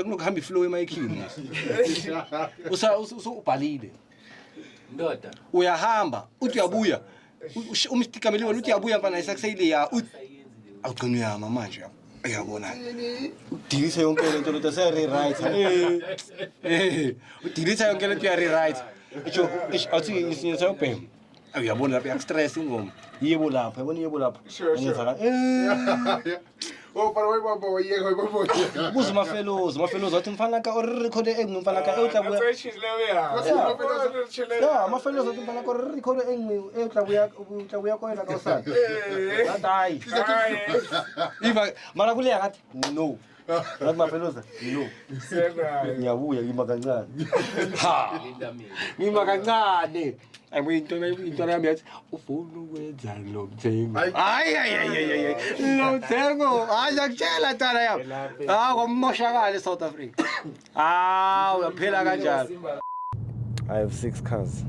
Kunokuhamba iflow emayikhini. Usubhalile. Ndoda. Uyahamba, uthi uyabuya. Umstika meli wena uthi uyabuya mfana isakuseyile ya. Awugcina uyama manje. Uyabona. Udelete yonke lento lo tse rewrite. Udelete yonke lento ya rewrite. Isho athi isinye sayobhema. Uyabona lapha yakustress ingoma. Yebo lapha, yabona yebo lapha. Ngenzaka Oh, para hoy vamos a llegar, vamos a llegar. Buza mafelozi wathi mfana ka record engumfana ka utlabuya. Ya, mafelozi wathi mfana ka record utlabuya ko yena ka usana. Hayi. Iba mara kuleya ngathi no. Ngathi mafelozi no. Ngiyabuya ngima kancane. Ha. Ngima kancane. Into yami yathi ufuna ukwenza lo mthengo. Hayi. Lo mthengo. Ayakutshela tana yami. Komoshakala eSouth Africa. Uyaphela kanjalo. I have 6 cars.